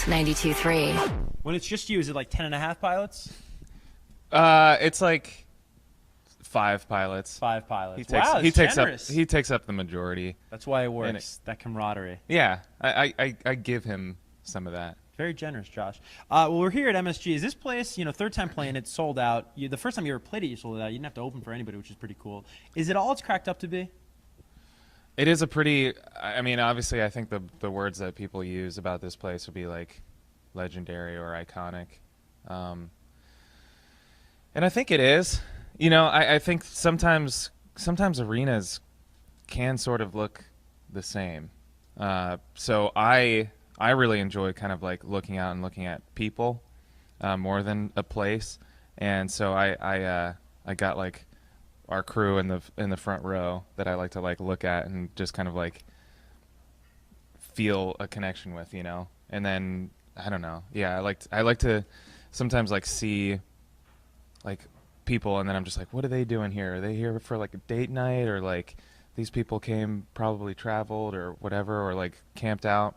92.3. When it's just you, is it like 10 and a half pilots? It's like 5 pilots. 5 pilots. He takes, Wow, he it's takes generous. up he takes up the majority. That's why it works. That camaraderie. Yeah, I give him some of that. Very generous, Josh. Well, we're here at MSG. Is this place, third time playing it, sold out. The first time you ever played it, you sold it out. You didn't have to open for anybody, which is pretty cool. Is it all it's cracked up to be? It is a pretty, I mean, obviously I think the words that people use about this place would be like legendary or iconic. And I think it is. I think sometimes arenas can sort of look the same. So I really enjoy kind of like looking out and looking at people more than a place. And so I got like our crew in the front row that I like to like look at and just kind of like feel a connection with, And then I don't know. Yeah, I like to sometimes like see like people, and then I'm just like, what are they doing here? Are they here for like a date night, or like these people probably traveled or whatever, or like camped out?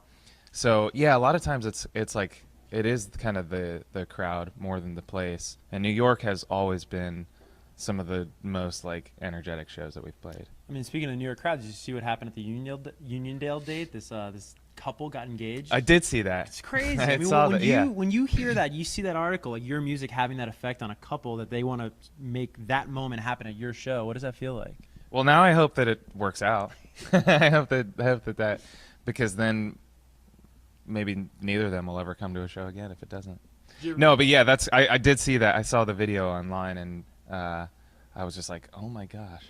So yeah, a lot of times it's like it is kind of the crowd more than the place. And New York has always been some of the most like energetic shows that we've played. I mean, speaking of New York crowds, did you see what happened at the Uniondale date? This couple got engaged. I did see that. It's crazy. I saw that. Yeah. When you hear that, you see that article, like your music having that effect on a couple, that they want to make that moment happen at your show. What does that feel like? Well, now I hope that it works out. I hope that because then maybe neither of them will ever come to a show again if it doesn't. No, but yeah, I did see that. I saw the video online, and I was just like, oh my gosh.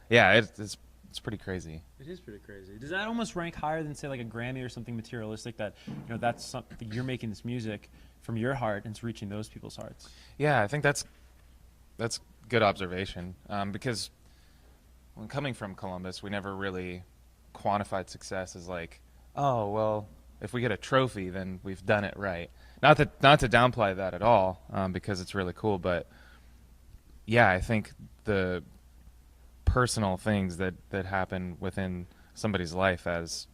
Yeah, it's pretty crazy. It is pretty crazy. Does that almost rank higher than, say, like a Grammy or something materialistic, that that's something, you're making this music from your heart and it's reaching those people's hearts? Yeah, I think that's good observation, because when coming from Columbus, we never really quantified success as like, oh, well, if we get a trophy, then we've done it right. Not to downplay that at all, because it's really cool, but yeah, I think the personal things that happen within somebody's life as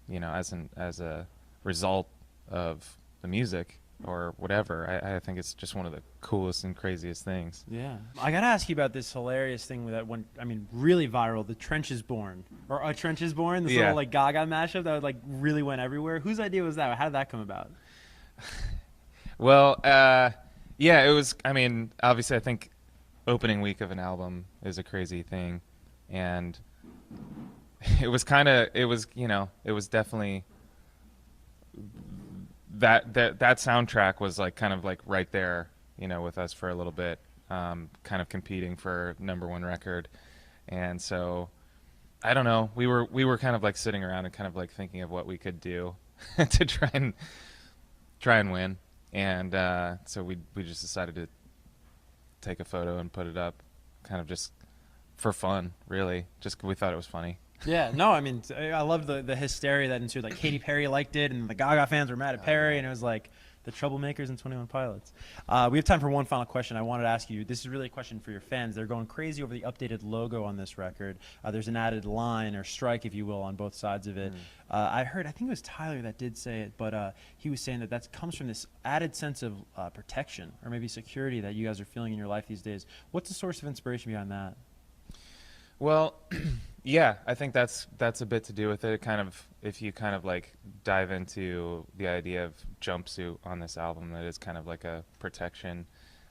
a result of the music or whatever, I think it's just one of the coolest and craziest things. Yeah. I got to ask you about this hilarious thing that went, really viral, The Trench is Born, or A Trench is Born, this little like Gaga mashup that like really went everywhere. Whose idea was that? How did that come about? Well, yeah, it was, obviously I think opening week of an album is a crazy thing, and it was definitely that soundtrack was like kind of like right there, with us for a little bit, kind of competing for #1 record. And so I don't know, we were kind of like sitting around and kind of like thinking of what we could do to try and win. And so we just decided to take a photo and put it up, kind of just for fun, really. Just we thought it was funny. Yeah, no, I love the hysteria that ensued. Like Katy Perry liked it, and the Gaga fans were mad at Perry, and it was like the Troublemakers and 21 Pilots. We have time for one final question. I wanted to ask you, this is really a question for your fans. They're going crazy over the updated logo on this record. There's an added line or strike, if you will, on both sides of it. I think it was Tyler that did say it, but he was saying that comes from this added sense of protection or maybe security that you guys are feeling in your life these days. What's the source of inspiration behind that? Well, yeah, I think that's a bit to do with it. Kind of, if you kind of like dive into the idea of jumpsuit on this album, that is kind of like a protection,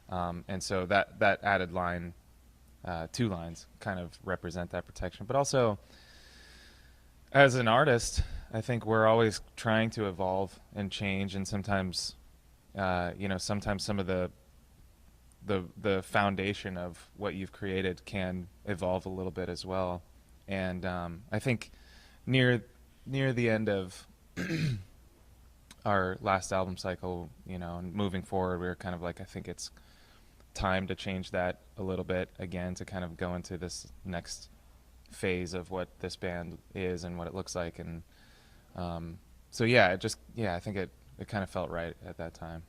and so that added line, 2 lines, kind of represent that protection. But also, as an artist, I think we're always trying to evolve and change, and sometimes, sometimes some of the foundation of what you've created can evolve a little bit as well. And I think near the end of our last album cycle, and moving forward, we were kind of like, I think it's time to change that a little bit again, to kind of go into this next phase of what this band is and what it looks like. And so yeah, I think it kind of felt right at that time.